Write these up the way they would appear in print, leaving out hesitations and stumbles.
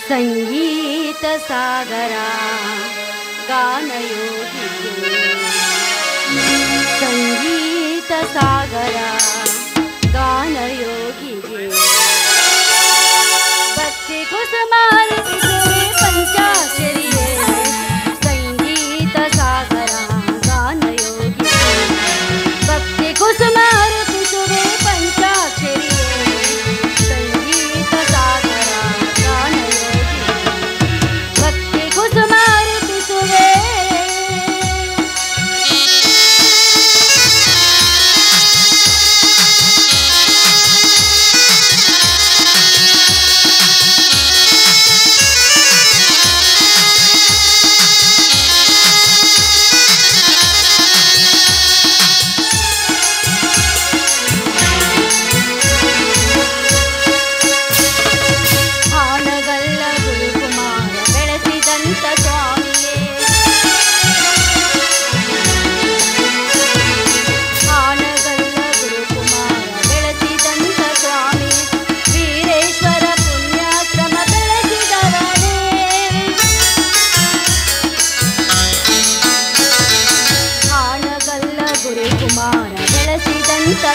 ಸಂಗೀತ ಸಾಗರ ಗಾನಯೋಗಿಗೆ ಸಂಗೀತ ಸಾಗರ ಗಾನಯೋಗಿಗೆ ಭಕ್ತಿ ಕುಸುಮಾರ್ಪಿಸುವೆ ಪಂಚಾಕ್ಷರಿಯೇ ಸಂಗೀತ ಸಾಗರ ಗಾನಯೋಗಿಗೆ ಭಕ್ತಿ ಕುಸುಮಾರ್ಪಿಸುವೆ ಪಂಚಾಕ್ಷರಿಯೇ ಸಂಗೀತ ಸಾಗರ ಭಕ್ತಿ ಕುಸುಮಾರ್ಪಿಸುವೆ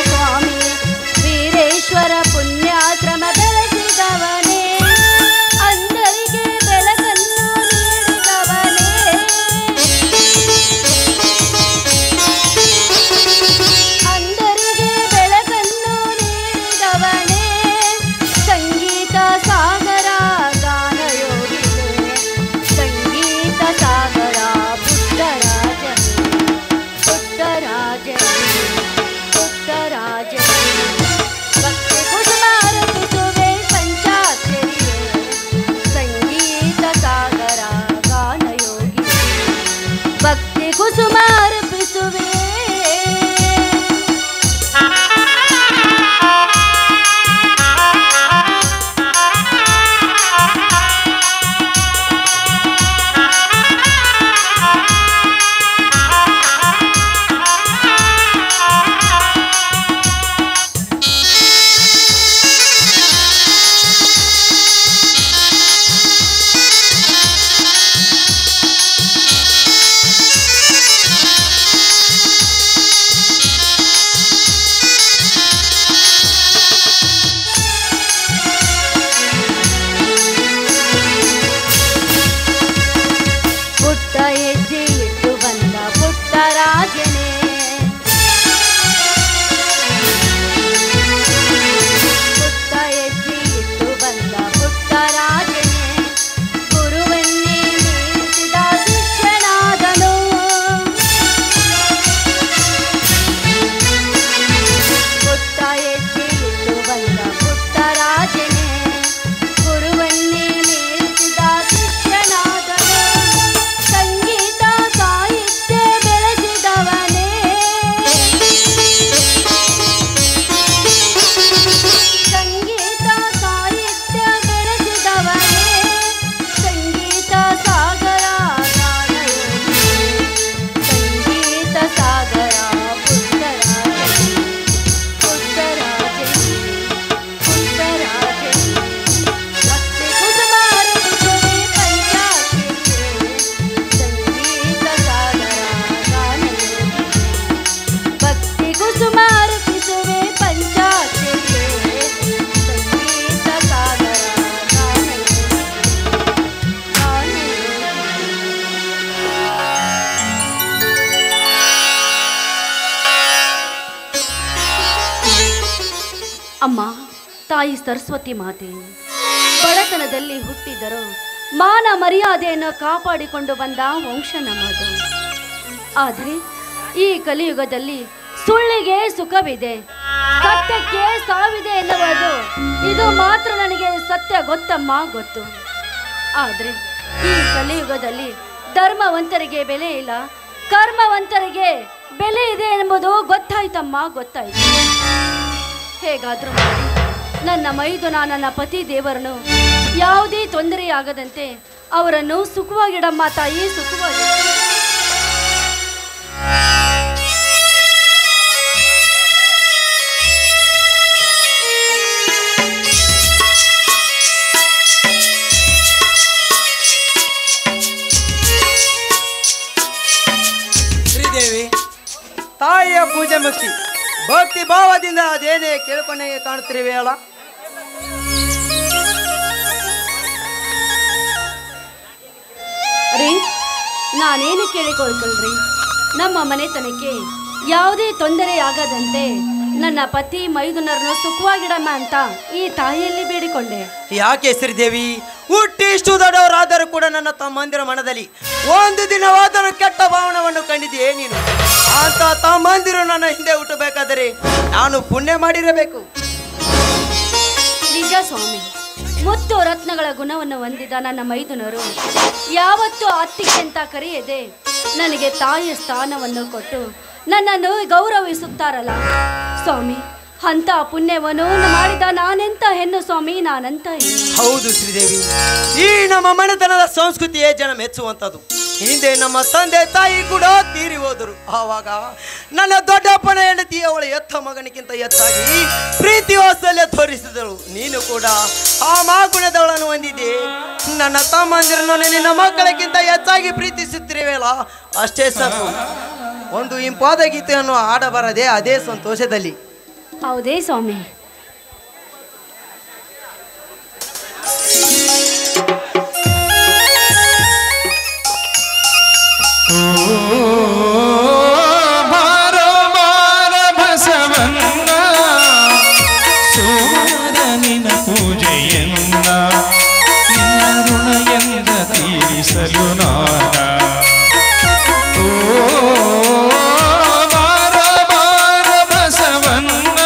ಸ್ವಾಮಿ ವೀರೇಶ್ವರ ಪುಣ್ಯಾಶ್ರಮ ಬೆಳೆಸಿದವನೇ ಅಂಧರಿಗೆ ಬೆಳಕನ್ನು ನೀಡಿದವನೇ ಅಂಧರಿಗೆ ಬೆಳಕನ್ನು ನೀಡಿದವನೇ ಸಂಗೀತ ಸಾಗರ ಗಾನಯೋಗಿಗೆ ಸಂಗೀತ ಸಾಗರ ಪುಟ್ಟರಾಜ ಭಕ್ತಿ ಕುಸುಮಾರ್ಪಿಸುವೆ ಪಂಚಾಕ್ಷರಿಯೇ ಸಂಗೀತ ಸಾಗರ ಗಾನಯೋಗಿ ಭಕ್ತಿ ಕುಸುಮಾರ್ಪಿಸುವೆ ಹೆಜ್ಜೆ ಇಟ್ಟು ಬಂದ ಪುಟ್ಟರಾಜನೇ ಪುಟ್ಟ ಹೆಜ್ಜೆ ಇಟ್ಟು ಬಂದ ಪುಟ್ಟರಾಜನೇ ಗುರುವನ್ನೇ ಮೀರಿಸಿದ ಶಿಷ್ಯನಾದನು ಪುಟ್ಟ ಹೆಜ್ಜೆ ಇಟ್ಟು ಬಂದ ಪುಟ್ಟರಾಜನೇ ಗುರುವನ್ನೇ ಮೀರಿಸಿದ ಶಿಷ್ಯನಾದನು ಸಂಗೀತ ಸಾಹಿತ್ಯ ಬೆಳೆಸಿದವನೇ ಸಂಗೀತ ಸಾಹಿತ್ಯ ಬೆಳೆಸಿದವನೇ ಸಂಗೀತ ಸಾಗರ ಗಾನಯೋಗಿ ಸಂಗೀತ ಸಾಗರ ಭಕ್ತಿ ಕುಸುಮಾರ್ಪಿಸುವೆ ಪಂಚಾಕ್ಷರಿಯೇ ಸಂಗೀತ ಸಾಗರ ಅಮ್ಮ ತಾಯಿ ಸರಸ್ವತಿ ಮಾತೆ ಬಡತನದಲ್ಲಿ ಹುಟ್ಟಿದರೂ ಮಾನ ಮರ್ಯಾದೆಯನ್ನು ಕಾಪಾಡಿಕೊಂಡು ಬಂದ ವಂಶ ನಮ್ಮದು. ಆದರೆ ಈ ಕಲಿಯುಗದಲ್ಲಿ ಸುಳ್ಳಿಗೆ ಸುಖವಿದೆ, ಸತ್ಯಕ್ಕೆ ಸಾವಿದೆ ಎನ್ನುವುದು ಇದು ಮಾತ್ರ ನನಗೆ ಸತ್ಯ ಗೊತ್ತಮ್ಮ, ಗೊತ್ತು. ಆದರೆ ಈ ಕಲಿಯುಗದಲ್ಲಿ ಧರ್ಮವಂತರಿಗೆ ಬೆಲೆ ಇಲ್ಲ, ಕರ್ಮವಂತರಿಗೆ ಬೆಲೆ ಇದೆ ಎಂಬುದು ಗೊತ್ತಾಯ್ತಮ್ಮ, ಗೊತ್ತಾಯ್ತು. ಹೇಗಾದರೂ ನನ್ನ ಮೈದುನ ನನ್ನ ಪತಿ ದೇವರನ್ನು ಯಾವುದೇ ತೊಂದರೆಯಾಗದಂತೆ ಅವರನ್ನು ಸುಖವಾಗಿಡಮ್ಮ ತಾಯಿ, ಸುಖವಾಗಿ. ಮುಕ್ತಿ. ಭಕ್ತಿ ಭಾವದಿಂದ ಅದೇನೇ ಕೇಳ್ಕೊಂಡೆ ಕಾಣುತ್ತಿರುವೆ ಅಲ್ಲ. ರೀ, ನಾನೇನು ಕೇಳಿಕೊಳ್ಕಲ್ರಿ, ನಮ್ಮ ಮನೆತನಕ್ಕೆ ಯಾವುದೇ ತೊಂದರೆ ಆಗದಂತೆ ನನ್ನ ಪತಿ ಮೈದುನರನ್ನು ಸುಖವಾಗಿಡಮ್ಮ ಅಂತ ಈ ತಾಯಿಯಲ್ಲಿ ಬೇಡಿಕೊಂಡೆ. ಯಾಕೆ ಶ್ರೀದೇವಿ, ಹುಟ್ಟಿ ಇಷ್ಟು ದೊಡ್ಡವರಾದರೂ ಕೂಡ ನನ್ನ ತಮ್ಮಂದಿರ ಮನದಲ್ಲಿ ಒಂದು ದಿನವಾದರೂ ಕೆಟ್ಟ ಭಾವನವನ್ನು ಕಂಡಿದೆಯೇ ನೀನು? ಅಂತ ತಮ್ಮಂದಿರು ನನ್ನ ಹಿಂದೆ ಹುಟ್ಟಬೇಕಾದರೆ ನಾನು ಪುಣ್ಯ ಮಾಡಿರಬೇಕು. ನಿಜ ಸ್ವಾಮಿ, ಮುತ್ತು ರತ್ನಗಳ ಗುಣವನ್ನು ಹೊಂದಿದ ನನ್ನ ಮೈದುನರು ಯಾವತ್ತೂ ಅತ್ತಿಗೆ ಅಂತ ಕರೆಯದೆ ನನಗೆ ತಾಯಿಯ ಸ್ಥಾನವನ್ನು ಕೊಟ್ಟು ನನ್ನನ್ನು ಗೌರವಿಸುತ್ತಾರಲ್ಲ ಸ್ವಾಮಿ. ಅಂತ ಪುಣ್ಯವನ್ನು ಮಾಡಿದ ನಾನೆಂತ ಹೆಣ್ಣು ಸ್ವಾಮಿ, ನಾನಂತ ಹೆಣ್ಣು. ಹೌದು ಶ್ರೀದೇವಿ, ಈ ನಮ್ಮ ಮನೆತನದ ಸಂಸ್ಕೃತಿಯೇ ಜನ ಮೆಚ್ಚುವಂಥದ್ದು. ಹಿಂದೆ ನಮ್ಮ ತಂದೆ ತಾಯಿ ಕೂಡ ತೀರಿ ಹೋದರು. ಆವಾಗ ನನ್ನ ದೊಡ್ಡಪ್ಪನ ಹೆಂಡತಿ ಅವಳ ಎತ್ತ ಮಗನಿಗಿಂತ ಹೆಚ್ಚಾಗಿ ಪ್ರೀತಿ ವಾತ್ಸಲ್ಯ ತೋರಿಸಿದಳು. ನೀನು ಕೂಡ ಆ ಮಾಗುಣದವಳನ್ನು ಹೊಂದಿದೆ. ನನ್ನ ತಮ್ಮಂದಿರನ್ನು ನಿನ್ನ ಮಕ್ಕಳಿಗಿಂತ ಹೆಚ್ಚಾಗಿ ಪ್ರೀತಿಸುತ್ತಿರುವೆಲ್ಲ, ಅಷ್ಟೇ ಸಾಕು. ಒಂದು ಇಂಪಾದ ಗೀತೆಯನ್ನು ಆಡಬಾರದೆ ಅದೇ ಸಂತೋಷದಲ್ಲಿ. ಹೌದೇ ಸ್ವಾಮಿ. ಬಾರೋ ಬಾರ ಬಸವಣ್ಣ, ಸೋಮರನಿನ ಪೂಜೆಯನ್ನ ನಿನ್ನ ಋಣ ಎಂದ ತೀರಿಸಲು ನಾನ. ಬಾರೋ ಬಾರ ಬಸವಣ್ಣ,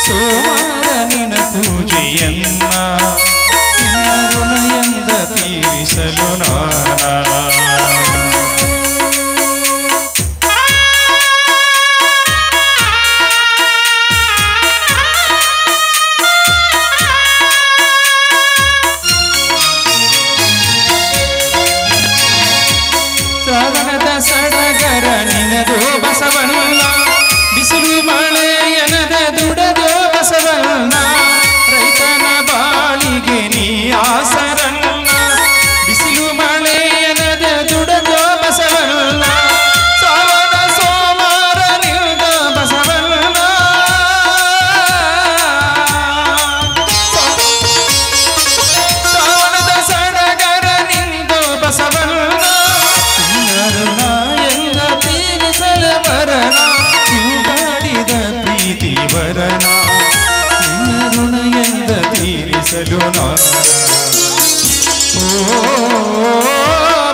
ಸೋಮರನಿನ ಪೂಜೆಯನ್ನ ನಿನ್ನ ಋಣ ಎಂದ ತೀರಿಸಲು ನಾನ. ಸಡಗರ ನಿನದು ಬಸವಣ್ಣ, ಬಿಸಿಲು ಮಳೆಯನದ ದುಡದು ಬಸವಣ್ಣ, ರೈತನ ಬಾಳಿಗೆ ನೀ ಆಸರಣ್ಣ. ಬಿಸಿಲು ಮಳೆಯನದ ದುಡದು ಬಸವಣ್ಣ, ಸಾವನ ಸೋಮಾರ ನಿಲ್ದ ಬಸವಣ್ಣ. ಸಾವನದ ಸಡಗರ ನಿಂದು ಬಸವಣ್ಣ, ಮಾಡಿದ ಪ್ರೀತಿ ವರಣ ನಿನ್ನ ಋಣ ಎಂದ ತೀರಿಸಲು ನಾನ.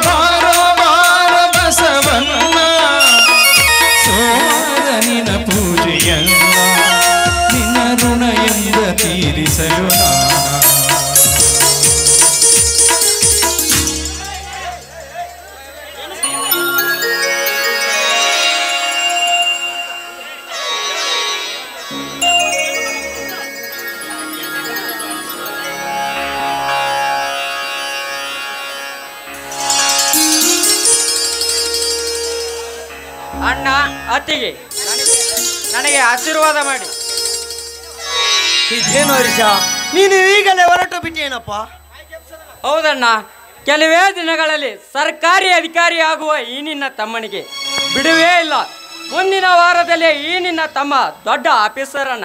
ಬಾರೋ ಬಾರ ಬಸವಣ್ಣ, ಸೋಮರ ನಿನ್ನ ಪೂಜೆಯನ್ನ ನಿನ್ನ ಋಣ ಎಂದ ತೀರಿಸಲು ನಾನ. ಅಣ್ಣ ಅತ್ತಿಗೆ ನನಗೆ ಆಶೀರ್ವಾದ ಮಾಡಿ. ಇದೇನು ಹರೀಶ, ನೀನು ಈಗಲೇ ಹೊರಟು ಬಿಟ್ಟೇನಪ್ಪ? ಹೌದಣ್ಣ, ಕೆಲವೇ ದಿನಗಳಲ್ಲಿ ಸರ್ಕಾರಿ ಅಧಿಕಾರಿ ಆಗುವ ಈ ನಿನ್ನ ತಮ್ಮನಿಗೆ ಬಿಡುವೇ ಇಲ್ಲ. ಮುಂದಿನ ವಾರದಲ್ಲೇ ಈ ನಿನ್ನ ತಮ್ಮ ದೊಡ್ಡ ಆಫೀಸರ್ ಅಣ್ಣ.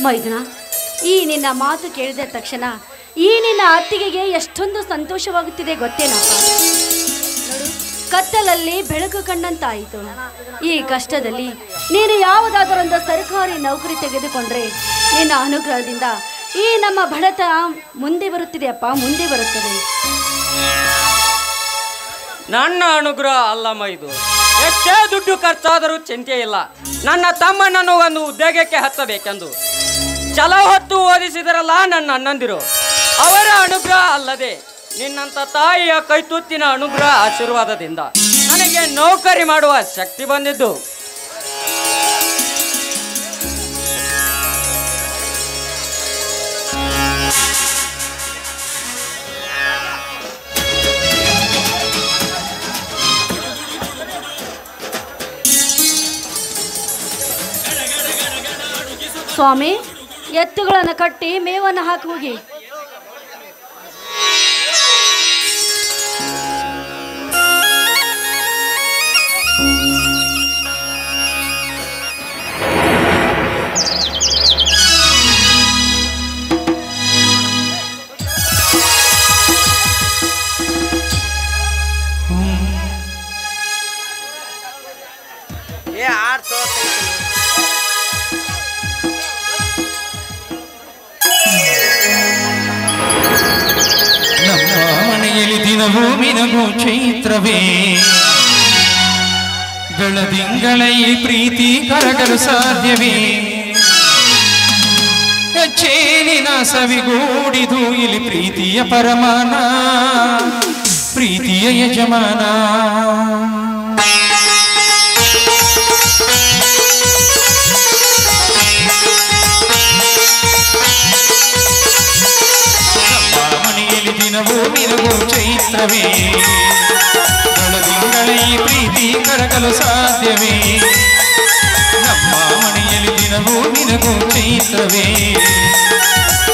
ಮೈದುನ, ಈ ನಿನ್ನ ಮಾತು ಕೇಳಿದ ತಕ್ಷಣ ಈ ನಿನ್ನ ಅತ್ತಿಗೆಗೆ ಎಷ್ಟೊಂದು ಸಂತೋಷವಾಗುತ್ತಿದೆ ಗೊತ್ತೇನಪ್ಪ. ನೋಡು, ಕತ್ತಲಲ್ಲಿ ಬೆಳಕು ಕಂಡಂತಾಯಿತು. ಈ ಕಷ್ಟದಲ್ಲಿ ನೀನು ಯಾವುದಾದರೊಂದು ಸರ್ಕಾರಿ ನೌಕರಿ ತೆಗೆದುಕೊಂಡ್ರೆ ನಿನ್ನ ಅನುಗ್ರಹದಿಂದ ಈ ನಮ್ಮ ಬಡತ ಮುಂದೆ ಬರುತ್ತಿದೆಯಪ್ಪ, ಮುಂದೆ ಬರುತ್ತದೆ. ನನ್ನ ಅನುಗ್ರಹ ಅಲ್ಲಮ್ಮ ಇದು. ಎಷ್ಟೇ ದುಡ್ಡು ಖರ್ಚಾದರೂ ಚಿಂತೆ ಇಲ್ಲ. ನನ್ನ ತಮ್ಮನನ್ನು ಒಂದು ಉದ್ಯೋಗಕ್ಕೆ ಹಚ್ಚಬೇಕೆಂದು ಛಲ ಹೊತ್ತು ಓದಿಸಿದರಲ್ಲ ನನ್ನ ಅಣ್ಣಂದಿರು, ಅವರ ಅನುಗ್ರಹ ಅಲ್ಲದೆ ನಿನ್ನಂಥ ತಾಯಿಯ ಕೈತುತ್ತಿನ ಅನುಗ್ರಹ ಆಶೀರ್ವಾದದಿಂದ ನನಗೆ ನೌಕರಿ ಮಾಡುವ ಶಕ್ತಿ ಬಂದಿದ್ದು. ಸ್ವಾಮಿ, ಎತ್ತುಗಳನ್ನು ಕಟ್ಟಿ ಮೇವನ್ನು ಹಾಕಿ ಹೋಗಿ. ನಮ್ಮ ಮನೆಯಲ್ಲಿ ದಿನವೂ ಮಿನಗು ಚೈತ್ರವೇ ಬೆಳದಿಂಗಳ ಈ ಪ್ರೀತಿ ಕರಗಲು ಸಾಧ್ಯವೇ ಚೇನಿನ ಸವಿಗೂಡಿದು ಇಲ್ಲಿ ಪ್ರೀತಿಯ ಪರಮಾನ ಪ್ರೀತಿಯ ಯಜಮಾನ ಮನೆಯಲ್ಲಿ ದಿನವೂ ಮಿನಗು ಚೈತ್ರವೇ ಬೆಳದಿಂಗಳ ಈ ಪ್ರೀತಿ ಕರಗಲು ಸಾಧ್ಯವೇ ನಮ್ಮ ಮನೆಯಲ್ಲಿ ದಿನವೂ ಮಿನಗು ಚೈತ್ರವೇ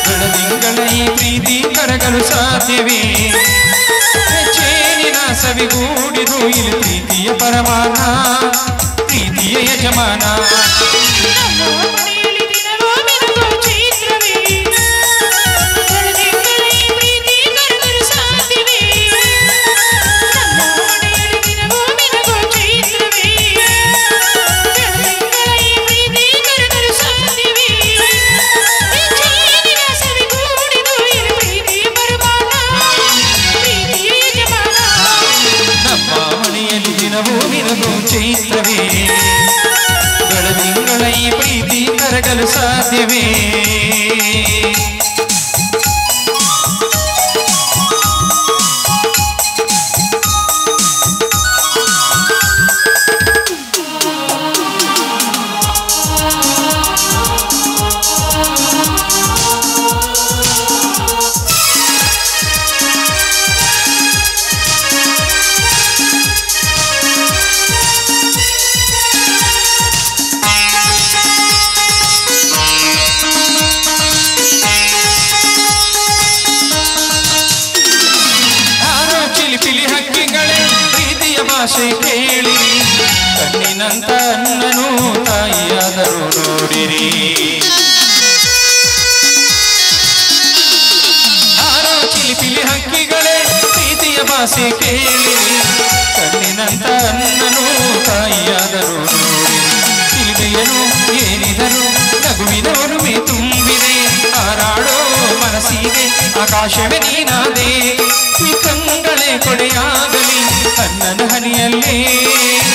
ಬೆಳದಿಂಗಳ ಈ ಪ್ರೀತಿ ಕರಗಲು ಸಾಧ್ಯವೇ ಚೇನಿನ ಸವಿಗೂಡಿದು ಇಲ್ಲಿ ಪ್ರೀತಿಯ ಪರಮಾನ ಪ್ರೀತಿಯ ಯಜಮಾನ ಚೈತ್ರವೇ ಬೆಳದಿಂಗಳ ಈ ಪ್ರೀತಿ ಕರಗಲು ಸಾಧ್ಯವೇ ಭಾಷೆ ಕೇಳಿರಿ ಕಣ್ಣಿನಂತ ಅನ್ನನು ತಾಯಿಯಾದರೂ ನೋಡಿರಿ ಆರೋ ಚಿಲಿಪಿಲಿ ಹಕ್ಕಿಗಳೇ ಪ್ರೀತಿಯ ಭಾಷೆ ಕೇಳಿರಿ ಕಣ್ಣಿನಂತ ಅನ್ನನು ತಾಯಿಯಾದರೂ ನೋಡಿರಿ ಚಿಲಿಮೆಯನು ಏನಿದರು ನಗುವಿನ ಒಲುಮೆ ತುಂಬಿದೆ ಹಾರಾಡೋ ಮನಸ್ಸಿಗೆ ಆಕಾಶವೇ ನೀನಾದೆ ಈ ಕಂಗಳೇ ಕೊಡೆಯಾಗಲಿ ಅನ್ನನ ಹನಿಯಲ್ಲೇ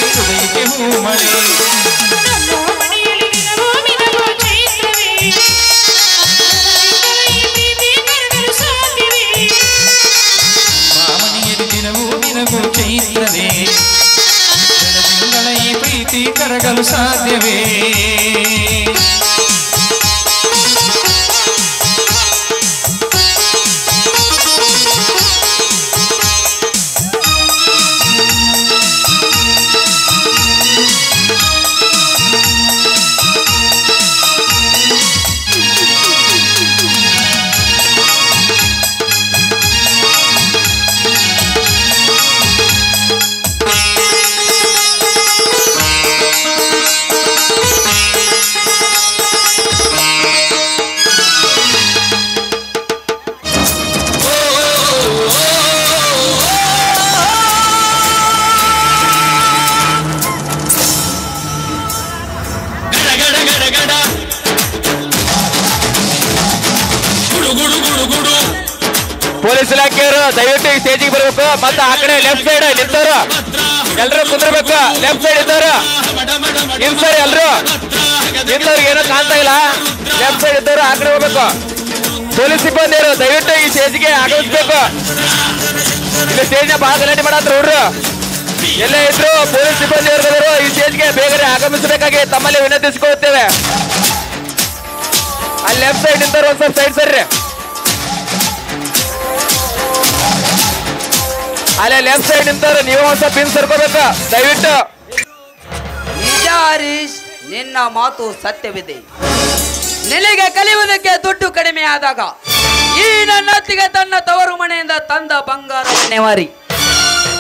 ಹೃದಯಕ್ಕೆ ಹೂಮಳೆ ಮಾಮನಿಯಲ್ಲಿ ದಿನವೂ ನಿನಗೂ ಚೈತ್ರವೇ ಬೆಳದಿಂಗಳ ಈ ಪ್ರೀತಿ ಕರಗಲು ಸಾಧ್ಯವೇ ಪೊಲೀಸ್ ಇಲಾಖೆಯವರು ದಯವಿಟ್ಟು ಈ ಸ್ಟೇಜಿಗೆ ಬರಬೇಕು ಮತ್ತೆ ಆ ಕಡೆ ಲೆಫ್ಟ್ ಸೈಡ್ ನಿಂತವ್ರು ಎಲ್ಲರೂ ಕುಂದ್ರಬೇಕು ಲೆಫ್ಟ್ ಸೈಡ್ ಇದ್ದವ್ರು ನಿಲ್ಸರಿ ಎಲ್ರು ನಿಂತವ್ರಿಗೆ ಏನೋ ಕಾಣ್ತಾ ಇಲ್ಲ ಲೆಫ್ಟ್ ಸೈಡ್ ಇದ್ದವ್ರು ಆ ಕಡೆ ಹೋಗ್ಬೇಕು ಪೊಲೀಸ್ ಸಿಬ್ಬಂದಿಯವರು ದಯವಿಟ್ಟು ಈ ಸ್ಟೇಜ್ಗೆ ಆಗಮಿಸ್ಬೇಕು ಇಲ್ಲಿ ಸ್ಟೇಜ್ನ ಬಹಳ ಗಲಾಟೆ ಮಾಡತ್ರ ಹುಡ್ರು ಎಲ್ಲೇ ಇದ್ರು ಪೊಲೀಸ್ ಸಿಬ್ಬಂದಿಯವರು ಈ ಸ್ಟೇಜ್ಗೆ ಬೇಗನೆ ಆಗಮಿಸಬೇಕಾಗಿ ತಮ್ಮಲ್ಲಿ ವಿನಂತಿಸಿಕೊಳ್ಳುತ್ತೇವೆ ಅಲ್ಲಿ ಲೆಫ್ಟ್ ಸೈಡ್ ನಿಂತವ್ರು ಒಂದ್ ಸ್ವಲ್ಪ ಸೈಡ್ ಸರ್ರಿ ಅಲ್ಲೇ ಲೆಫ್ಟ್ ಸೈಡ್ ನಿಂತವ್ರು ನೀವು ಒಂದ್ ಸ್ವಲ್ಪ ಪಿನ್ ಸರ್ಕೋಬೇಕು ದಯವಿಟ್ಟು ನಿಜ ಹರೀಶ್ ನಿನ್ನ ಮಾತು ಸತ್ಯವಿದೆ ನಿನಗೆ ಕಲಿಯುವುದಕ್ಕೆ ದುಡ್ಡು ಕಡಿಮೆ ಆದಾಗ ಈ ನನ್ನ ಅತ್ತಿಗೆ ತನ್ನ ತವರು ಮನೆಯಿಂದ ತಂದ ಬಂಗಾರ ನೆವಾರಿ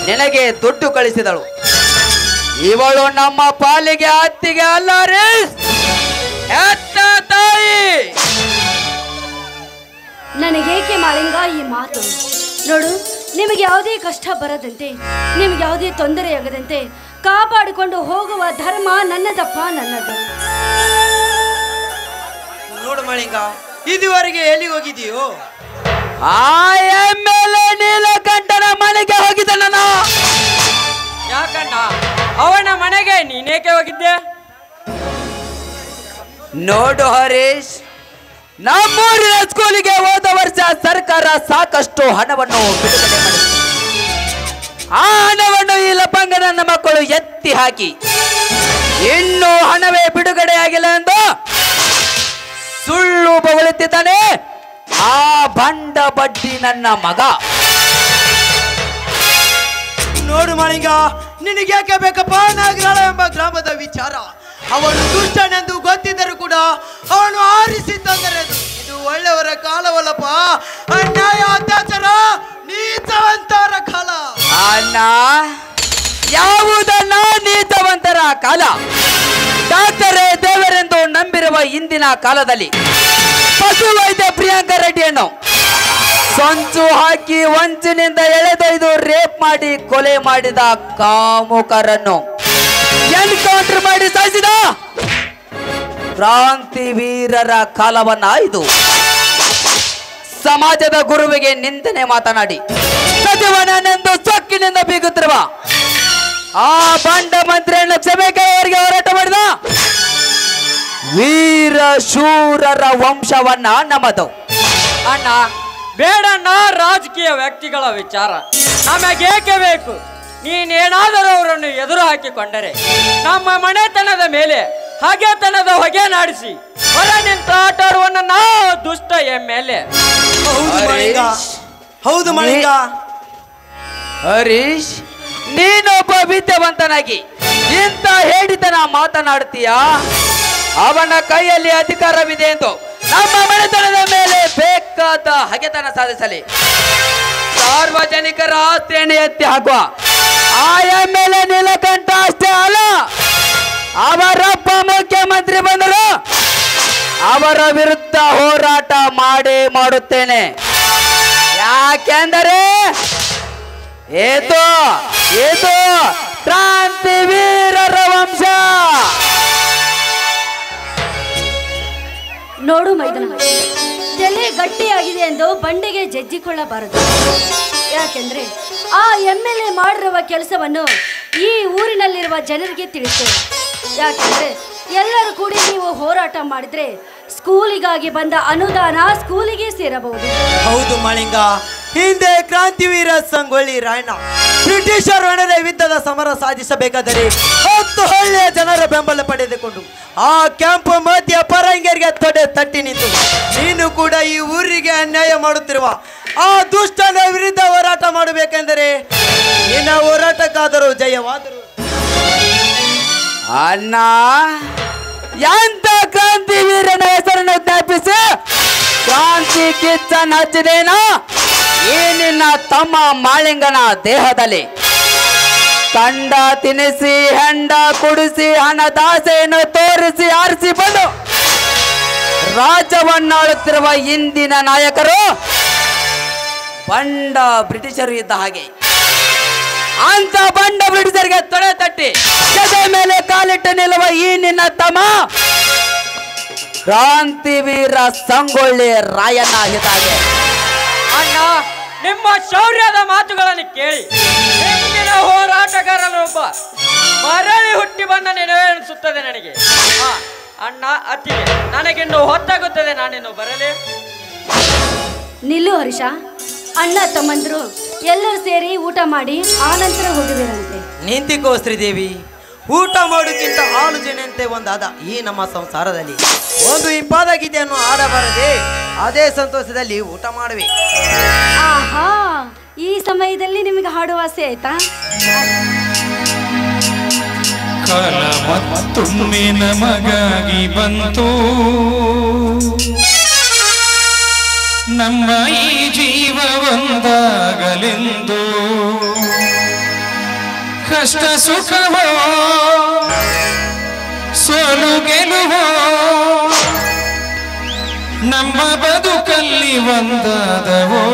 ನಿನಗೆ ದುಡ್ಡು ಕಳಿಸಿದಳು ಇವಳು ನಮ್ಮ ಪಾಲಿಗೆ ಅತ್ತಿಗೆ ಅಲ್ಲ ಹರೀಶ್ ಹೆತ್ತ ತಾಯಿ ನನಗೇಕೆ ಮಾಳಿಂಗ ಈ ಮಾತು ನೋಡು ನಿಮಗೆ ಯಾವುದೇ ಕಷ್ಟ ಬರದಂತೆ ನಿಮಗೆ ಯಾವುದೇ ತೊಂದರೆಯಾಗದಂತೆ ಕಾಪಾಡಿಕೊಂಡು ಹೋಗುವ ಧರ್ಮ ನನ್ನದಪ್ಪ, ನನ್ನದು. ನೋಡು ಮಳಿಂಗ, ಇದುವರೆಗೆ ಎಲ್ಲಿಗೆ ಹೋಗಿದೀಯೋ? ಆ ಎಮ್ಮೆಲೆ ನೀಲಕಂಠನ ಮನೆಗೆ ಹೋಗಿದ್ದ ನಾನು. ಯಾಕಣ್ಣ, ಅವನ ಮನೆಗೆ ನೀನೇಕೆ ಹೋಗಿದ್ದೆ? ನೋಡು ಹರೀಶ್, ನಮ್ಮೂರಿನ ಸ್ಕೂಲಿಗೆ ಹೋದ ವರ್ಷ ಸರ್ಕಾರ ಸಾಕಷ್ಟು ಹಣವನ್ನು ಬಿಡುಗಡೆ ಮಾಡಿದೆ. ಆ ಹಣವನ್ನು ಈ ಲಪಂಗ ನನ್ನ ಮಕ್ಕಳು ಎತ್ತಿ ಹಾಕಿ ಇನ್ನೂ ಹಣವೇ ಬಿಡುಗಡೆ ಆಗಿಲ್ಲ ಎಂದು ಸುಳ್ಳು ಬಗಳುತ್ತಿದ್ದಾನೆ ಆ ಬಂಡ ಬಡ್ಡಿ ನನ್ನ ಮಗ. ನೋಡು ಮಳಿಂಗ, ನಿನಗೇಕೆ ಬೇಕಪ್ಪ ನಾಗರಾಳ ಎಂಬ ಗ್ರಾಮದ ವಿಚಾರ? ಅವನು ದುಷ್ಟನೆಂದು ಗೊತ್ತಿದ್ದರೂ ಕೂಡ ಅವನು ಆರಿಸಿ ತಂದರೆ ಇದು ಒಳ್ಳೆಯವರ ಕಾಲವಲ್ಲಪ್ಪ. ಅನ್ಯಾಯ, ಅತ್ಯಾಚಾರ, ನೀಚವಂತರ ಕಾಲ. ಅಣ್ಣ, ಯಾವುದನ್ನ ನೀಚವಂತರ ಕಾಲ? ಡಾಕ್ಟರೇ ದೇವರೆಂದು ನಂಬಿರುವ ಇಂದಿನ ಕಾಲದಲ್ಲಿ ಪಶು ವೈದ್ಯ ಪ್ರಿಯಾಂಕಾ ರೆಡ್ಡಿಯನ್ನು ಸಂಚು ಹಾಕಿ ವಂಚಿನಿಂದ ಎಳೆದೊಯ್ದು ರೇಪ್ ಮಾಡಿ ಕೊಲೆ ಮಾಡಿದ ಕಾಮುಕರನ್ನು ಎನ್ಕೌಂಟರ್ ಮಾಡಿ ಸಾಯಿಸಿದ ಕ್ರಾಂತಿವೀರರ ಕಾಲವನ್ನ ಇದು. ಸಮಾಜದ ಗುರುವಿಗೆ ನಿಂದನೆ ಮಾತನಾಡಿ ಸಚಿವನೆಂದು ಸೊಕ್ಕಿನಿಂದ ಬೀಗುತ್ತಿರುವ ಆ ಬಂಡ ಮಂತ್ರಿಯನ್ನು ಕ್ಷಮೆಗೆ ಅವರಿಗೆ ಹೋರಾಟ ಮಾಡಿದ ವೀರ ಶೂರರ ವಂಶವನ್ನ ನಮ್ಮದು. ಅಣ್ಣ, ಬೇಡಣ್ಣ, ರಾಜಕೀಯ ವ್ಯಕ್ತಿಗಳ ವಿಚಾರ ನಮಗೇಕೆ ಬೇಕು? ನೀನೇನಾದರೂ ಅವರನ್ನು ಎದುರು ಹಾಕಿಕೊಂಡರೆ ನಮ್ಮ ಮನೆತನದ ಮೇಲೆ ಹಗೆತನದ ಹೊಗೆ ನಾಡಿಸಿ ಹೊರ ನಿಂತ ಆಟಾಡುವ ನನ್ನ ದುಷ್ಟ ಎಮ್ಮೆಲೆ. ಹೌದು ಮಳಿಂಗ. ಹರೀಶ್, ನೀನೊಬ್ಬ ವಿದ್ಯಾವಂತನಾಗಿ ಇಂಥ ಹೇಳಿತನ ಮಾತನಾಡ್ತೀಯ? ಅವನ ಕೈಯಲ್ಲಿ ಅಧಿಕಾರವಿದೆ ಎಂದು ನಮ್ಮ ಮನೆತನದ ಮೇಲೆ ಬೇಕಾದ ಹಗೆತನ ಸಾಧಿಸಲಿ. ಸಾರ್ವಜನಿಕರ ಆಸ್ತಿಯನ್ನು ಎತ್ತಿ ಹಾಕುವ ಆ ಎಮ್ಮೆಲೆ ನೀಲಕಂಠ ಅಷ್ಟೇ ಅಲ್ಲ, ಅವರೊಬ್ಬ ಮುಖ್ಯಮಂತ್ರಿ ಬಂದರು ಅವರ ವಿರುದ್ಧ ಹೋರಾಟ ಮಾಡೇ ಮಾಡುತ್ತೇನೆ. ಯಾಕೆಂದರೆ ಇದು ಕ್ರಾಂತಿವೀರರ ವಂಶ. ನೋಡು ಮೈದನ, ತಲೆ ಗಟ್ಟಿಯಾಗಿದೆ ಎಂದು ಬಂಡೆಗೆ ಜಜ್ಜಿಕೊಳ್ಳಬಾರದು. ಯಾಕೆಂದ್ರೆ ಆ MLA ಮಾಡಿರುವ ಕೆಲಸವನ್ನು ಈ ಊರಿನಲ್ಲಿರುವ ಜನರಿಗೆ ತಿಳಿಸ್ತೇವೆ. ಯಾಕೆಂದ್ರೆ ಎಲ್ಲರೂ ಕೂಡಿ ನೀವು ಹೋರಾಟ ಮಾಡಿದ್ರೆ ಸ್ಕೂಲಿಗಾಗಿ ಬಂದ ಅನುದಾನ ಸ್ಕೂಲಿಗೆ ಸೇರಬಹುದು. ಹೌದು ಮಳಿಂಗ, ಹಿಂದೆ ಕ್ರಾಂತಿವೀರ ಸಂಗೊಳ್ಳಿ ರಾಯಣ್ಣ ಬ್ರಿಟಿಷರ ಒಡನೆ ಯುದ್ಧದ ಸಮರ ಸಾಧಿಸಬೇಕಾದರೆ 10 ಹಳ್ಳಿಯ ಜನರ ಬೆಂಬಲ ಪಡೆದುಕೊಂಡು ಆ ಕೆಂಪು ಮಧ್ಯ ಪರಂಗರಿಗೆ ತೊಡೆ ತಟ್ಟಿ ನಿಂತು ನೀನು ಕೂಡ ಈ ಊರಿಗೆ ಅನ್ಯಾಯ ಮಾಡುತ್ತಿರುವ ಆ ದುಷ್ಟನ ವಿರುದ್ಧ ಹೋರಾಟ ಮಾಡಬೇಕೆಂದರೆ ನಿನ್ನ ಹೋರಾಟಕ್ಕಾದರೂ ಜಯವಾದರು. ಅಣ್ಣ, ಎಂತ ಕ್ರಾಂತಿವೀರನ ಹೆಸರನ್ನು ಜ್ಞಾಪಿಸಿ ಕ್ರಾಂತಿ ಕಿಚ್ಚನ್ ಹಚ್ಚಿದೇನೋ ಈ ನಿನ್ನ ತಮ್ಮ ಮಾಳಿಂಗನ ದೇಹದಲ್ಲಿ. ಕಂಡ ತಿನಿಸಿ ಹೆಂಡ ಕುಡಿಸಿ ಹಣದಾಸೆಯನ್ನು ತೋರಿಸಿ ಆರಿಸಿ ಬಂದು ರಾಜ್ಯವನ್ನಾಳುತ್ತಿರುವ ಇಂದಿನ ನಾಯಕರು ಬಂಡ ಬ್ರಿಟಿಷರು ಇದ್ದ ಹಾಗೆ. ಅಂತ ಬಂಡ ಬ್ರಿಟಿಷರಿಗೆ ತೊಡೆ ತಟ್ಟಿ ಜೊತೆ ಮೇಲೆ ಕಾಲಿಟ್ಟು ನಿಲ್ಲುವ ಈ ನಿನ್ನ ತಮ್ಮ ಕ್ರಾಂತಿವೀರ ಸಂಗೊಳ್ಳಿ ರಾಯಣ್ಣ ಆಗಿದ್ದಾಗೆ. ಅಣ್ಣ, ನಿಮ್ಮ ಶೌರ್ಯದ ಮಾತುಗಳನ್ನು ಕೇಳಿ ಹಿಂದಿನ ಹೋರಾಟಗಾರನೊಬ್ಬ ಮರಳಿ ಹುಟ್ಟಿ ಬಂದ ನೆನಪೇ ಅನಿಸುತ್ತದೆ ನನಗೆ. ಅಣ್ಣ, ಅತ್ತಿಗೆ, ನನಗಿನ್ನು ಹೊತ್ತಾಗುತ್ತದೆ, ನಾನಿನ್ನು ಬರಲೇ. ನಿಲ್ಲು ಹರೀಶ. ಅಣ್ಣ ತಮ್ಮಂದ್ರು ಎಲ್ಲರೂ ಸೇರಿ ಊಟ ಮಾಡಿ ಆನಂತರ ಹೋಗುವಿರಂತೆ. ನಿಂತಿಕೋ ಶ್ರೀದೇವಿ, ಊಟ ಮಾಡೋಕ್ಕಿಂತ ಆಲೋಚನೆಯಂತೆ ಒಂದಾದ ಈ ನಮ್ಮ ಸಂಸಾರದಲ್ಲಿ ಒಂದು ಇಂಪಾದ ಗೀತೆಯನ್ನು ಆಡಬಾರದೆ, ಅದೇ ಸಂತೋಷದಲ್ಲಿ ಊಟ ಮಾಡುವೆ. ಆಹಾ, ಈ ಸಮಯದಲ್ಲಿ ನಿಮಗೆ ಹಾಡುವ ಆಸೆ ಆಯ್ತಾ? ಕಾಲ ಮತ್ತೊಮ್ಮೆ ನಮಗಾಗಿ ಬಂತು, ನಮ್ಮ ಈ ಜೀವ ಒಂದಾಗಲೆಂದು. ಕಷ್ಟ ಸುಖವೋ ಸೋಲು ಗೆಲುವೋ ನಮ್ಮ ಬದುಕಲ್ಲಿ ಒಂದಾದವೋ.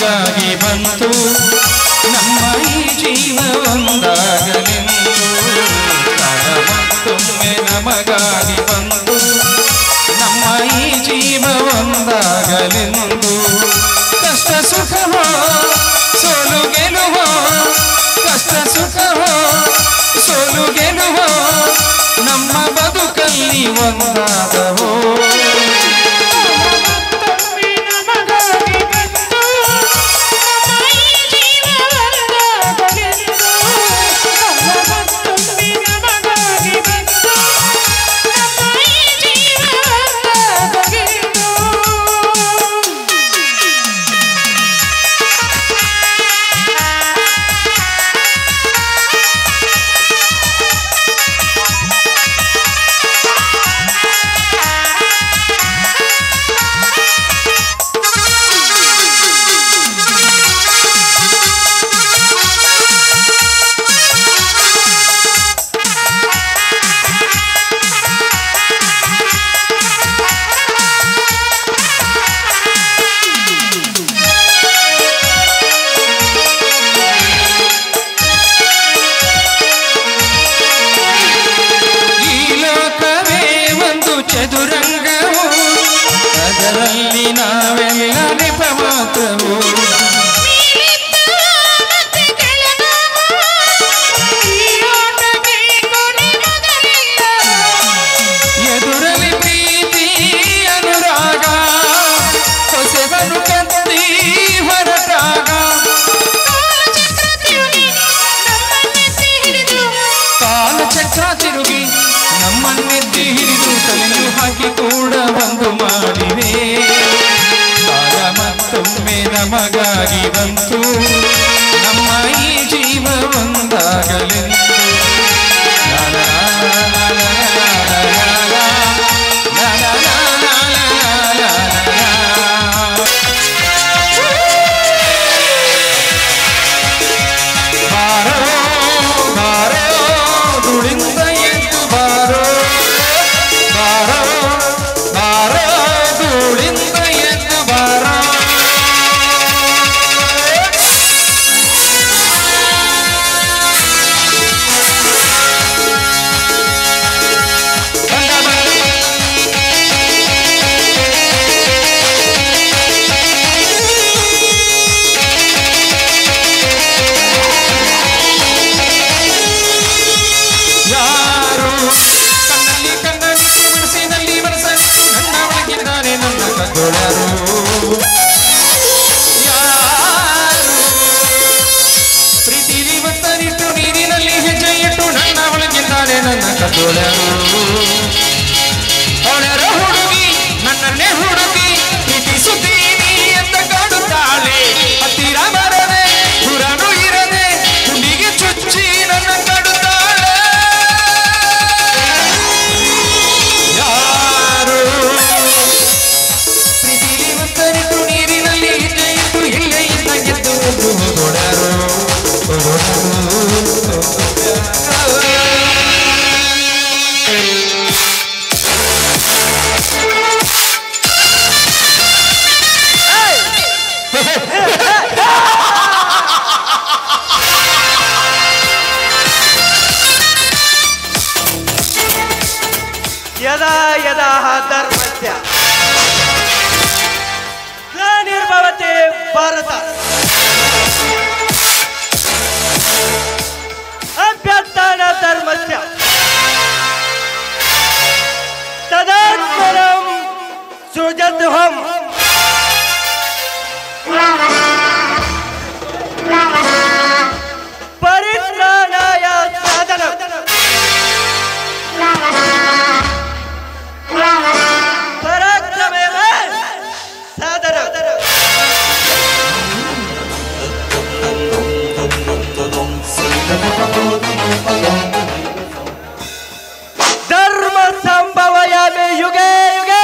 ನಮಗಾಗಿ ಬಂತು ನಮ್ಮ ಈ ಜೀವ ಒಂದಾಗಲೆಂದು ಕಾಲ ಮತ್ತೊಮ್ಮೆ ನಮಗಾಗಿ ಬಂತು ನಮ್ಮ ಈ ಜೀವ ಒಂದಾಗಲೆಂದು ಕಷ್ಟ ಸುಖವೋ ಸೋಲು ಗೆಲುವೋ ಕಷ್ಟ ಸುಖವೋ ಸೋಲು ಗೆಲುವೋ ನಮ್ಮ ಬದುಕಲ್ಲಿ ಒಂದಾದವೋ ಚದುರಂಗವು ಅದರಲ್ಲಿ ನಾವೆಲ್ಲ ನೆಪ ಮಾತ್ರವು ಎದುರಲ್ಲಿ ಪ್ರೀತಿ ಅನುರಾಗ ಹೊಸವನು ಕತ್ತಿ ಹೊರಟಾಗ ಕಾಲಚಕ್ರ ತಿರುಗಿ ನಮ್ಮನ್ನೆತ್ತಿ ಹಿಡಿದು ತಲೆಯು ಹಾಕಿ ಕೂಡ ಒಂದು ಮಾಡಿವೆ ಕಾಲ ಮತ್ತೊಮ್ಮೆ ನಮಗಾಗಿ ಬಂತು ನಮ್ಮ ಈ ಜೀವ ಒಂದಾಗಲೆಂದು ಬಾರೋ ಬಾರೋ ದುಡಿಂದ ಎದ್ದು ಬಾರೋ ಬಾರೋ ಬಾರೋ ಧೂಳಿಂದ ಎದ್ದು ಬಾರೋ ಯಾರು ಕಣ್ಣಲ್ಲಿ ಕಣ್ಣನಿಟ್ಟು ಮನಸ್ಸಿನಲ್ಲಿ ಮನಸ್ಸನಿಟ್ಟು ನನ್ನ ಒಳಗಿದ್ದಾನೆ ನನ್ನ ಕದ್ದೊಳರು ಯಾರು ಪ್ರೀತಿಲಿ ಒತ್ತನಿಟ್ಟು ನೀರಿನಲ್ಲಿ ಹೆಜ್ಜೆ ಇಟ್ಟು ನನ್ನ ಒಳಗಿದ್ದಾನೆ ನನ್ನ ಕದ್ದೊಳರು ಅವಳರ ಹುಡುಗಿ ನನ್ನನ್ನೇ ಹುಡುಗಿ ಪ್ರೀತಿಸುತ್ತೀನಿ ಅಂತ ಕಾಡುತ್ತಾಳೆ ಹತ್ತಿರ ಬರದೆ ದೂರನೂ ಇರದೆ ಹುಡುಗಿಗೆ ಚುಚ್ಚಿ ನನ್ನ ಕಾಡುತ್ತಾಳೆ ಯಾರು ಪ್ರೀತಿಲಿ ಒತ್ತನಿಟ್ಟು ನೀರಿನಲ್ಲಿ ಹೆಜ್ಜೆ ಇಟ್ಟು ಇಲ್ಲೇ ಇದ್ದ ಗೆದ್ದು ಹೋದೊಡರು ಯದಾ ಯದಾ ಧರ್ಮಸ್ಯ ಗ್ಲಾನಿರ್ಭವತಿ ಭಾರತ ಅಭ್ಯರ್ಥನ ಧರ್ಮಸ್ಯ ತದಾತ್ಮನಂ ಸೃಜತ್ಹಂ ಪರಿತ್ರಾಣಾಯ ಸಾಧನಂ ಪರಾಕ್ರಮೇವ ಸಾಧನಂ ಧರ್ಮ ಸಂಭವಯಾಮಿ ಯುಗೇ ಯುಗೇ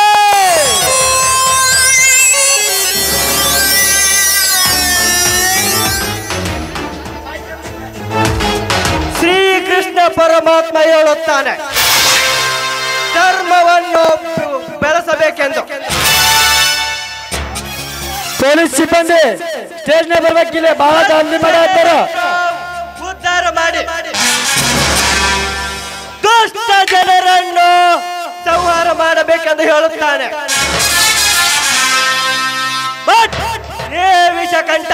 ಶ್ರೀಕೃಷ್ಣ ಪರಮಾತ್ಮ ಹೇಳುತ್ತಾನೆ ಧರ್ಮವನ್ನು ಬೆಳೆಸಬೇಕೆಂದು. ಪೊಲೀಸ್ ಸಿಬ್ಬಂದಿ ಸ್ಟೇಜ್ನ ಬರ್ಬೇಕಿಲ್ಲ ಬಹಳ ದಾಂಧಿ ಮಾಡ್ತಾರ ಉದ್ಧಾರ ಮಾಡಿ ದುಷ್ಟ ಜನರನ್ನು ಸಂಹಾರ ಮಾಡಬೇಕೆಂದು ಹೇಳುತ್ತಾನೆ. ಬಟ್ ವಿಷಕಂಠ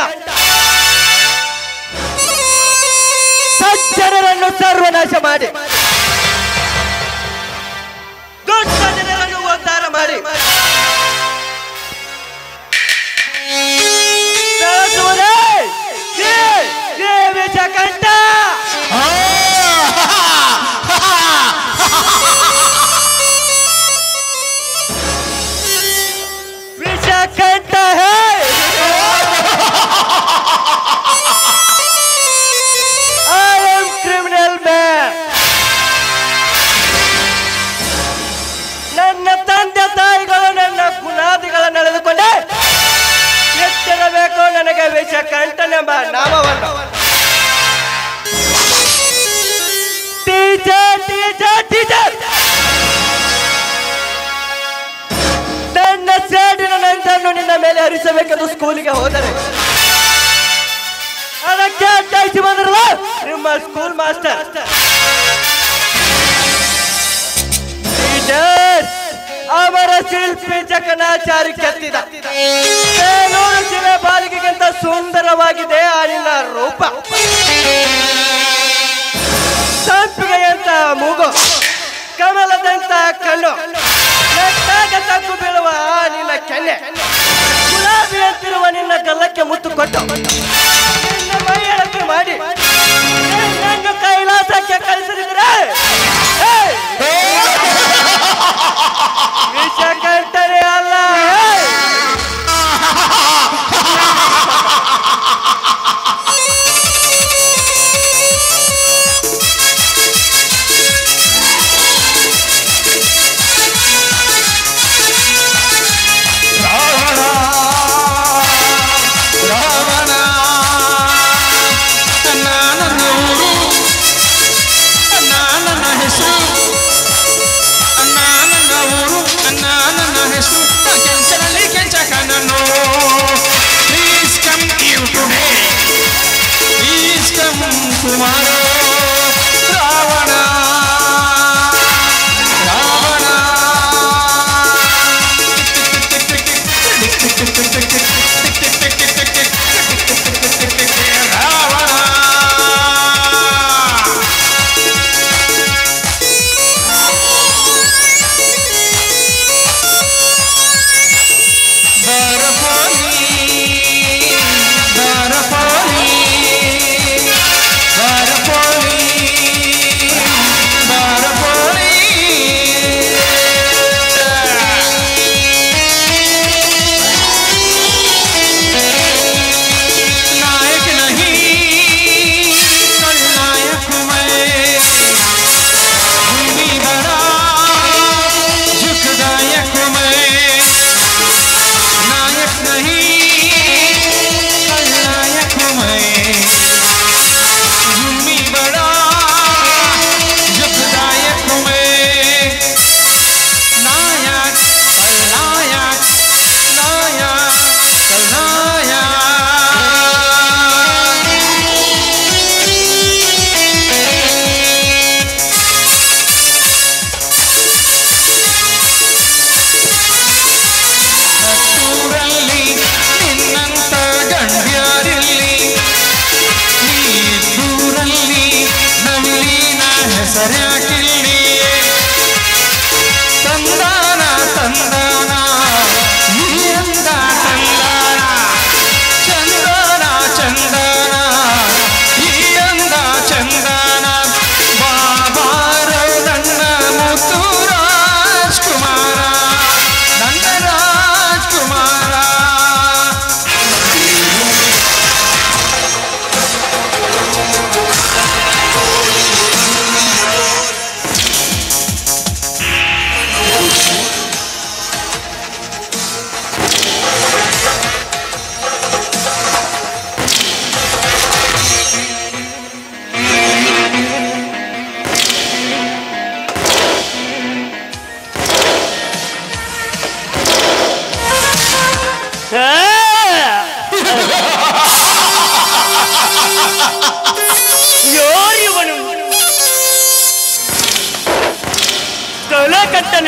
ಸಜ್ಜನರನ್ನು ಸರ್ವನಾಶ ಮಾಡಿ ದುಷ್ಟ ಜನರನ್ನು ಉದ್ಧಾರ ಮಾಡಿ ವಿಷಕಂಠ विषकंठ है I am criminal man. ನನ್ನ ತಂದೆ ತಾಯಿಗಳು ನನ್ನ ಗುಣಾದಿಗಳನ್ನು ನಡೆದುಕೊಂಡೆ ಎತ್ತಿರಬೇಕು ನನಗೆ ವಿಷಕಂಠನೆಂಬ ನಾಮವನ್ನು. ಟೀಚರ್ ಟೀಚರ್ ಟೀಚರ್ ನನ್ನ ಸೇಡಿನ ನಂಜನ್ನು ನಿನ್ನ ಮೇಲೆ ಹರಿಸಬೇಕೆಂದು ಸ್ಕೂಲಿಗೆ ಹೋದರೆ ಅದಕ್ಕೆ ಅಡ್ಡಾಯಿಸಿ ಬಂದ್ರಲ್ಲ ನಿಮ್ಮ ಸ್ಕೂಲ್ ಮಾಸ್ಟರ್. ಅವರ ಶಿಲ್ಪಿ ಜಕಣಾಚಾರಿ ಕೆತ್ತಿದ ಬೇಲೂರು ಶಿಲೆ ಬಾಲಿಗೆಗಿಂತ ಸುಂದರವಾಗಿದೆ ಆ ನಿನ್ನ ರೂಪ. ಸಂಪಿಗೆಯಂತ ಮೂಗು, ಕಮಲದಂತ ಕಣ್ಣು, ನೆಟ್ಟಾಗ ತಗ್ಗು ಬೀಳುವ ನಿನ್ನ ಕೆನ್ನೆ, ಗುಲಾಬಿ ಅಂತಿರುವ ನಿನ್ನ ಗಲ್ಲಕ್ಕೆ ಮುತ್ತು ಕೊಟ್ಟು ನಿನ್ನ ಮೈಯಳತೆ ಮಾಡಿ ನನ್ನ ಕೈಲಾಸಕ್ಕೆ ಕಳಿಸಿದ್ರೆ ವಿಷಕಂಠನೇ ಅಲ್ಲ. ರಾವಣ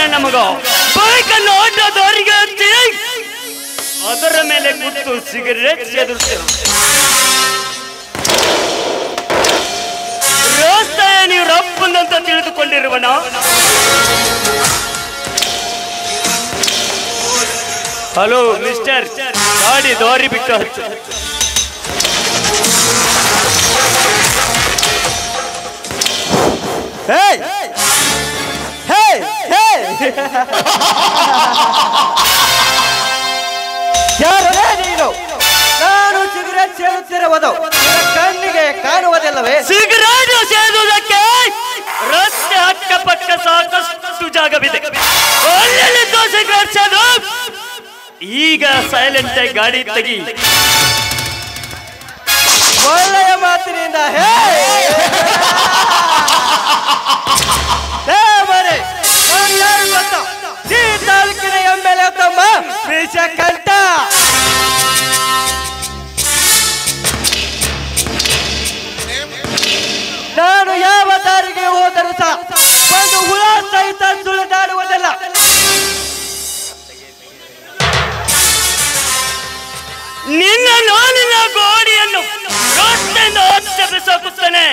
ನನ್ನ ಮಗ ಬೈಕನ್ನು ಆಟೋದವರಿಗೆ ಹಚ್ಚಿ ಅದರ ಮೇಲೆ ಕೂತು ಸಿಗರೇಟ್ ಸೇದುತ್ತೇವೆ. ರಸ್ತೆ ನೀವು ರಪ್ಪಂದಂತ ತಿಳಿದುಕೊಂಡಿರುವನ ಹಲೋ ಮಿಸ್ಟರ್, ಗಾಡಿ ದಾರಿ ಬಿಟ್ಟು ಹಚ್ಚು. ನೀನು ನಾನು ಸಿಗರೇಟ್ ಸೇರುತ್ತಿರುವುದು ಕಣ್ಣಿಗೆ ಕಾಣುವುದಿಲ್ಲವೇ? ಸಿಗರೇಟ್ ಸೇದುವುದಕ್ಕೆ ರಸ್ತೆ ಅಕ್ಕಪಕ್ಕ ಸಾಕಷ್ಟು ಜಾಗವಿದೆ. ಒಳ್ಳೆಲ್ಲಿದ್ದು ಸಿಗರೇಟ್ ಸೇದು. ಈಗ ಸೈಲೆಂಟ್ ಆಗಿ ಗಾಡಿ ತೆಗಿ. ಒಳ್ಳೆಯ ಮಾತಿನಿಂದ ಯಾರು ಗೊತ್ತಾ? ಈ ತಾಲೂಕಿನ MLA ತಮ್ಮ ವಿಷಕಂಠ. ನಾನು ಯಾವ ದಾರಿಗೆ ಹೋದರೂ ಸಹ ಒಂದು ಹುಳ ಸಹಿತ ಸುಳಿದಾಡುವುದಿಲ್ಲ. ನಿನ್ನ ನಾನಿನ ಗೋಡಿಯನ್ನು ರಸ್ತೆಯಿಂದ ಹೊತ್ತು ಬಿಸಾಕುತ್ತಾನೆ.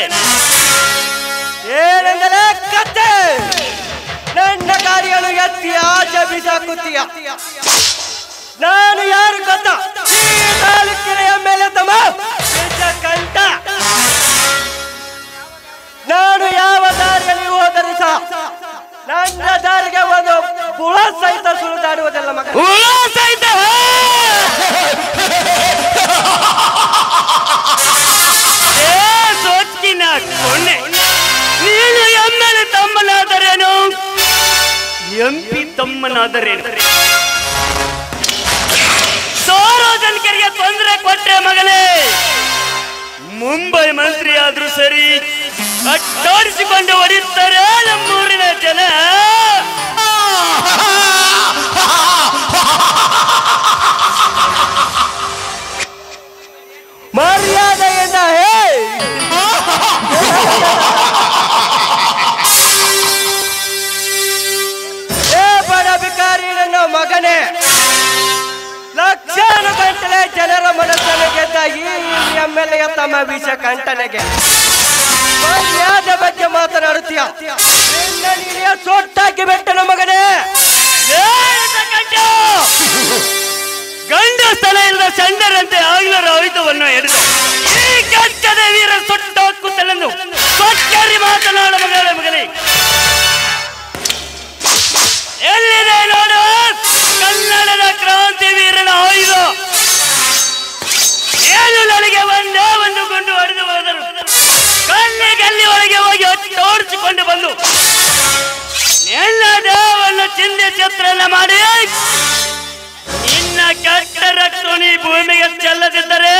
ಏನೆಂದರೆ ಕತ್ತೆ, ನನ್ನ ಗಾಡಿಯನ್ನು ಎತ್ತಿ ಆಚೆ ಬಿಸಾಕುತ್ತೀಯ. ನಾನು ಯಾರು ಗೊತ್ತಾ? ಈ ತಾಲೂಕಿನ MLA ತಮ್ಮ ವಿಷಕಂಠ. ನಾನು ಯಾವ ದಾರಿಯಲ್ಲಿ ಹೋದರೂ ಸಹ ನನ್ನ ದಾರಿಗೆ ಒಂದು ಹುಳ ಸಹಿತ ಸುಳಿದಾಡುವುದಿಲ್ಲ ಮಗ. ಹುಳ ಸಹಿತ ಸೊಕ್ಕಿನ ಕೊನೆ. ನೀನು MLA ತಮ್ಮನಾದರೇನು, MP ತಮ್ಮನಾದರೇನು? ಸಾರ್ವಜನಿಕರಿಗೆ ತೊಂದರೆ ಕೊಟ್ಟರೆ ಮಗನೇ, ಮುಂಬೈ ಮಂತ್ರಿ ಆದ್ರೂ ಸರಿ ಅಟ್ಟಾಡಿಸಿಕೊಂಡು ಹೊಡೆಯುತ್ತಾರೆ ನಮ್ಮೂರಿನ ಜನ. ಮರ್ಯಾದೆಯಿಂದ ಬಡ ಬಿಕಾರಿ ನನ್ನ ಮಗನೇ, ಲಕ್ಷಾನು ಗಂಟಲೆ ಜನರ ಮನಸ್ಸನ್ನು ಗೆದ್ದ ಈ MLA ತಮ್ಮ ವಿಷಕಂಠನಿಗೆ ಮರ್ಯಾದೆ ಬಗ್ಗೆ ಮಾತನಾಡುತ್ತೀಯ? ಸೊಟ್ಟಾಕಿ ಬೆಟ್ಟನ ಮಗನೇ. ಗಂಡ ಸ್ಥಳ ಇಲ್ಲದ ಚಂಡರಂತೆ ಆಗ್ಲರ ಆಯುಧವನ್ನು ಹಿಡಿದು ಈ ಕಚ್ಚದ ವೀರ ಸುಟ್ಟಾಕುತ್ತಲೆಂದು ಸೊಕ್ಕರಿ ಮಾತನಾಡ ಮಗನೇ. ಎಲ್ಲಿದೆ ನೋಡು ಕನ್ನಡದ ಕ್ರಾಂತಿ ವೀರನ ಆಯುಧ. ಏನು ನನಗೆ ಒಂದೇ ಒಂದು ಗುಂಡು ಹೊಡೆದು ಹೋದರು. ಗಲ್ಲಿ ಒಳಗೆ ಹೋಗಿ ತೋಡಿಸಿಕೊಂಡು ಬಂದು ನಿನ್ನ ದೇಹವನ್ನು ಚಿಂದಿ ಚಿತ್ರಣ ಮಾಡಿ ನಿನ್ನ ಕೆಟ್ಟ ರಕ್ತ ನೀ ಭೂಮಿಗೆ ಚೆಲ್ಲದಿದ್ದರೆ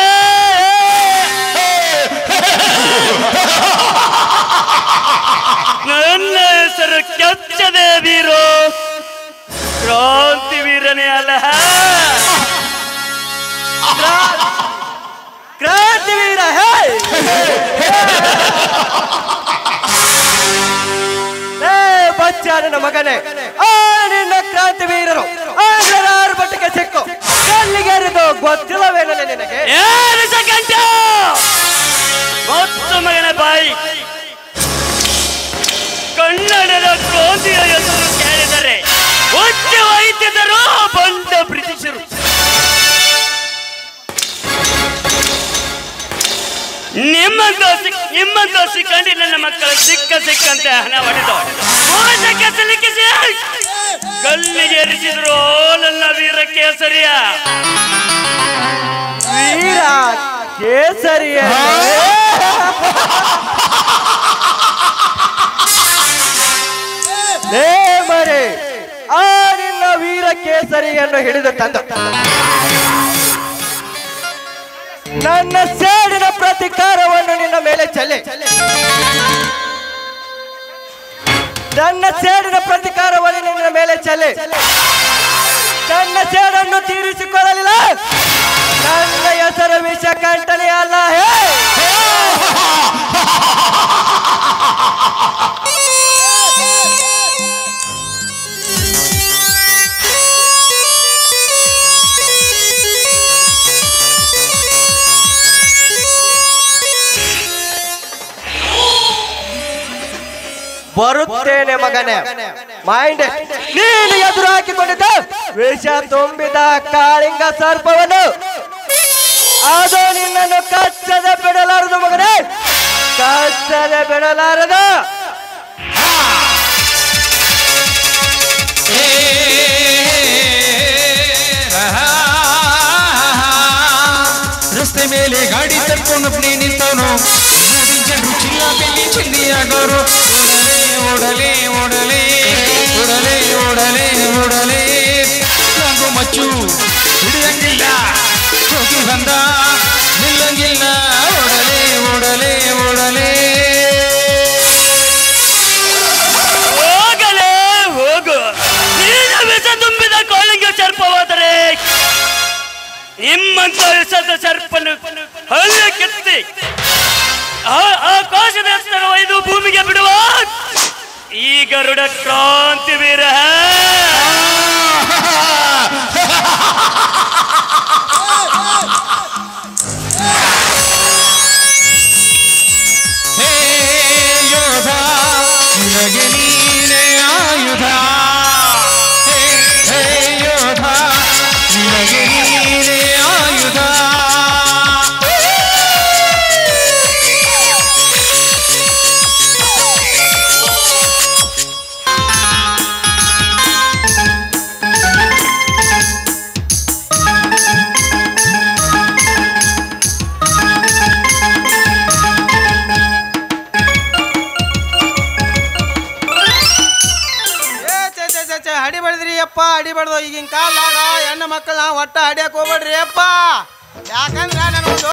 ನನ್ನ ಹೆಸರು ಕೆಚ್ಚದೆ ವೀರೋ, ಕ್ರಾಂತಿ ವೀರನೇ ಅಲ್ಲ. ಕ್ರಾಂತಿ ವೀರ ಬಚ್ಚಾರನ ಮಗನೇ, ನಿನ್ನ ಕ್ರಾಂತಿ ವೀರರು ಆರ್ಭಟಕ್ಕೆ ಸಿಕ್ಕು ಕಲ್ಲಿಗೆರಿದು ಗೊತ್ತಿಲ್ಲವೇನಲ್ಲ ನಿನಗೆ? ಮತ್ತು ಮಗನ ಬಾಯಿ ಕನ್ನಡದ ಕ್ರಾಂತಿಯ ಹೆಸರು ಕೇಳಿದರೆ ಒಚ್ಚೆ ವೈದ್ಯರು ಬಂದ ಬ್ರಿಟಿಷರು. ನಿಮ್ಮಂತ ಸಿಕ್ಕಂಡು ನನ್ನ ಮಕ್ಕಳ ಸಿಕ್ಕಂತೆ ಹಣ ಹೊಡೆದು ಮೋಸಕ್ಕೆ ಸಿಲುಕಿಸಿ ಕಲ್ಲಿಗೆ ಎರಿಸಿದ್ರು ನನ್ನ ವೀರ ಕೇಸರಿಯ. ವೀರ ಕೇಸರಿಯ ಮರೆ ಆ ನಿನ್ನ ವೀರ ಕೇಸರಿಯನ್ನು ಹಿಡಿದು ತಂದ ನನ್ನ ಸೇಡಿನ ಪ್ರತಿಕಾರವನ್ನು ನಿನ್ನ ಮೇಲೆ ಚೆಲ್ಲೆ. ನನ್ನ ಸೇಡಿನ ಪ್ರತಿಕಾರವನ್ನು ನಿನ್ನ ಮೇಲೆ ಚೆಲ್ಲೆ. ನನ್ನ ಸೇಡನ್ನು ತೀರಿಸಿಕೊಳ್ಳಲಿಲ್ಲ ನನ್ನ ಹೆಸರು ವಿಷಕಂಠನೇ ಅಲ್ಲ. ಬರುತ್ತೇನೆ ಮಗನೇ. ಮೈಂಡ್ ನೀನು ಎದುರು ಹಾಕಿಕೊಂಡಿದ್ದ ವಿಷ ತುಂಬಿದ ಕಾಳಿಂಗ ಸರ್ಪವನ್ನು ಅದು ನಿನ್ನನ್ನು ಕಚ್ಚದೆ ಬಿಡಲಾರದು ಮಗನೇ, ಕಚ್ಚದೆ ಬಿಡಲಾರದು. ರಸ್ತೆ ಮೇಲೆ ಗಾಡಿ ತರ್ಕೊಂಡು ನಿಂತವನು ಜನರು ಚಿಲ್ಲಾಪೆಲ್ಲಿ ಚಿಲ್ಲಿಯಾಗೋರು. ಓಡಲೇ ಓಡಲೇ ಓಡಲೇ ಓಡಲೇ ಓಡಲೇ ಸಾಗು ಮಚ್ಚು ಹಿಡಿಯಂಗಿಲ್ಲ, ಹೋಗಿ ಬಂದ ನಿಲ್ಲಂಗಿಲ್ಲ. ಓಡಲೇ ಓಡಲೇ ಓಡಲೇ ಹೋಗಲೇ ಹೋಗು. ನೀನು ವಿಷ ತುಂಬಿದ ಕಾಳಿಂಗ ಸರ್ಪವಾದರೆ ನಿಮ್ಮಂತ ವಿಷದ ಸರ್ಪನು ಹಲ್ಲೆ ಕೆತ್ತಿ ಆಕಾಶದ ಎತ್ತರ ಒಯ್ದು ಭೂಮಿಗೆ ಬಿಡುವ ಈ ಗರುಡ ಕ್ರಾಂತಿ ವೀರ. ಹೇ ಯೋಧ ನಿನಗೆ ನೀನೇ ಆಯುಧ. ಹೇ ಯೋಧ ನಿನಗೆ ನೀನೇ ಆಯುಧ. ಅಡಿ ಬಡ್ದ್ರಿ ಅಪ್ಪ, ಅಡಿ ಬಡ್ದು ಈಗಿನ ಕಾಲದಾಗ ಹೆಣ್ಣು ಮಕ್ಕಳನ್ನ ಒಟ್ಟ ಅಡಿಯಕ್ಕೆ ಹೋಗ್ಬೇಡ್ರಿ ಅಪ್ಪ. ಯಾಕಂದ್ರೆ ನಾನು